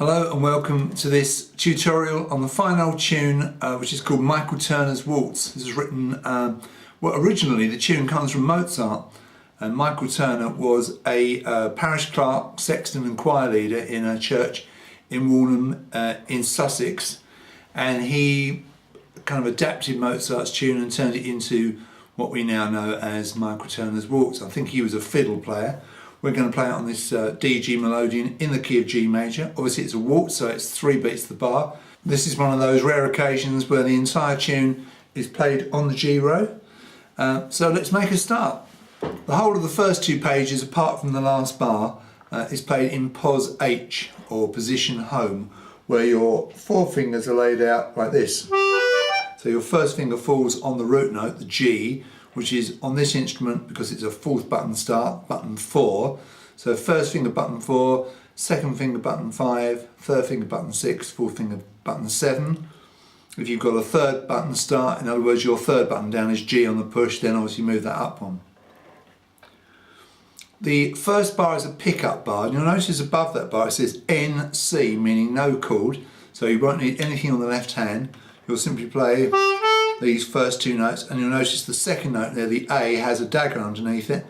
Hello and welcome to this tutorial on the final tune which is called Michael Turner's Waltz. This is written, well, originally the tune comes from Mozart, and Michael Turner was a parish clerk, sexton and choir leader in a church in Waltham in Sussex, and he kind of adapted Mozart's tune and turned it into what we now know as Michael Turner's Waltz. I think he was a fiddle player. We're going to play it on this DG Melodeon in the key of G major. Obviously it's a waltz, so it's 3 beats to the bar. This is one of those rare occasions where the entire tune is played on the G row. So let's make a start. The whole of the first 2 pages, apart from the last bar, is played in pos H, or position home, where your 4 fingers are laid out like this. So your first finger falls on the root note, the G, which is on this instrument, because it's a 4th button start, button 4. So first finger button 4, second finger button 5, third finger button 6, 4th finger button 7. If you've got a 3rd button start, in other words your 3rd button down is G on the push, then obviously move that up one. The first bar is a pickup bar, and you'll notice above that bar it says NC, meaning no chord, so you won't need anything on the left hand. You'll simply play these first 2 notes, and you'll notice the second note there, the A, has a dagger underneath it.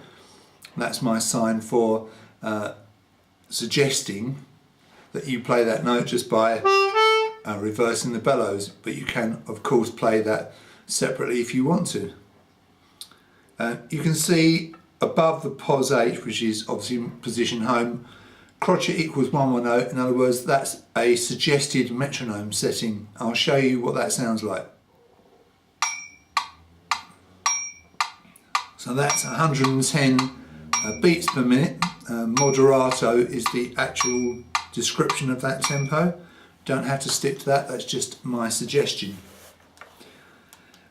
That's my sign for suggesting that you play that note just by reversing the bellows, but you can of course play that separately if you want to. You can see above the pos H, which is obviously position home, crotchet equals 1 more note. In other words, that's a suggested metronome setting. I'll show you what that sounds like. So that's 110 beats per minute. Moderato is the actual description of that tempo. Don't have to stick to that, that's just my suggestion.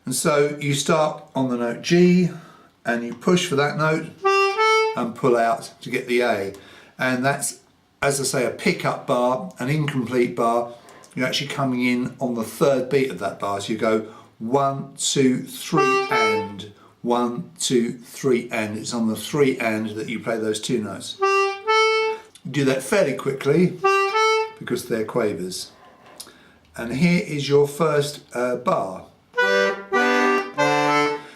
And so you start on the note G and you push for that note and pull out to get the A. And that's, as I say, a pickup bar, an incomplete bar. You're actually coming in on the 3rd beat of that bar. So you go 1, 2, 3 and 1, 2, 3 and. It's on the 3 and that you play those 2 notes. You do that fairly quickly because they're quavers. And here is your first bar.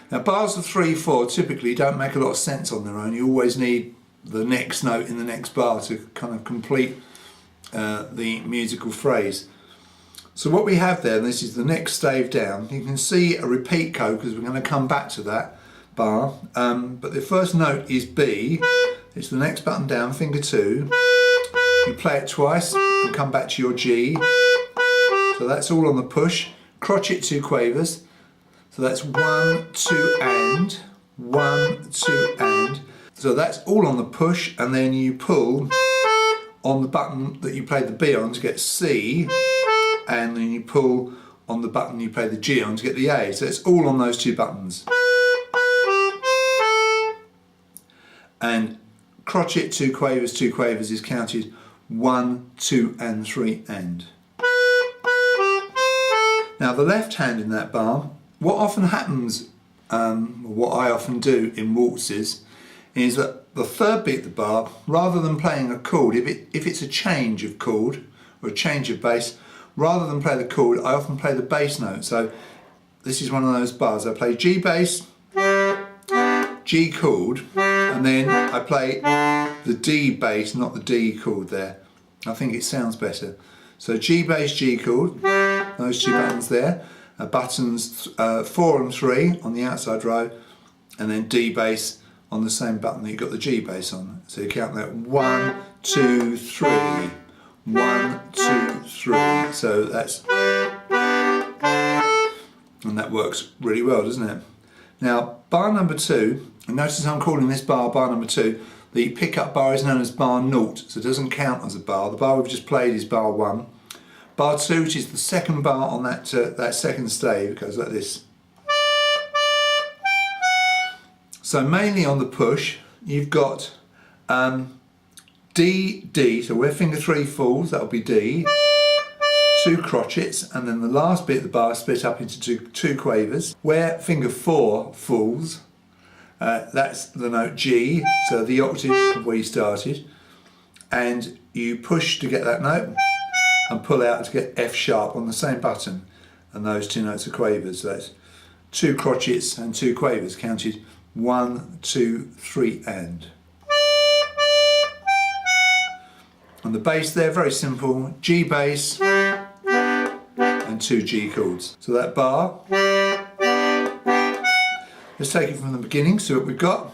Now bars of 3, 4 typically don't make a lot of sense on their own. You always need the next note in the next bar to kind of complete the musical phrase. So what we have there, and this is the next stave down, you can see a repeat code because we're going to come back to that bar, but the first note is B, it's the next button down, finger 2, you play it twice and come back to your G, so that's all on the push, crotchet 2 quavers, so that's 1, 2 and, 1, 2 and, so that's all on the push, and then you pull on the button that you played the B on to get C, and then you pull on the button you play the G on to get the A. So it's all on those 2 buttons. And crotchet 2 quavers is counted 1, 2 and 3 and. Now the left hand in that bar, what often happens, what I often do in waltzes, is that the 3rd beat of the bar, rather than playing a chord, if it's a change of chord or a change of bass, rather than play the chord, I often play the bass note. So this is one of those bars. I play G bass, G chord, and then I play the D bass, not the D chord there. I think it sounds better. So G bass, G chord, those 2 buttons there, buttons 4 and 3 on the outside row, and then D bass on the same button that you got the G bass on. So you count that 1, 2, 3. 1, 2, 3. So that's, and that works really well, doesn't it? Now bar number 2, and notice I'm calling this bar number 2. The pickup bar is known as bar 0, so it doesn't count as a bar. The bar we've just played is bar 1. Bar 2, which is the 2nd bar on that that 2nd stave, goes like this. So mainly on the push, you've got D, D, so where finger 3 falls, that'll be D, 2 crotchets, and then the last bit of the bar split up into two quavers. Where finger 4 falls, that's the note G, so the octave of where you started, and you push to get that note, and pull out to get F sharp on the same button, and those 2 notes are quavers. So that's 2 crotchets and 2 quavers, counted 1, 2, 3 and. On the bass there, very simple, G bass and 2 G chords. So that bar, let's take it from the beginning, see what we've got.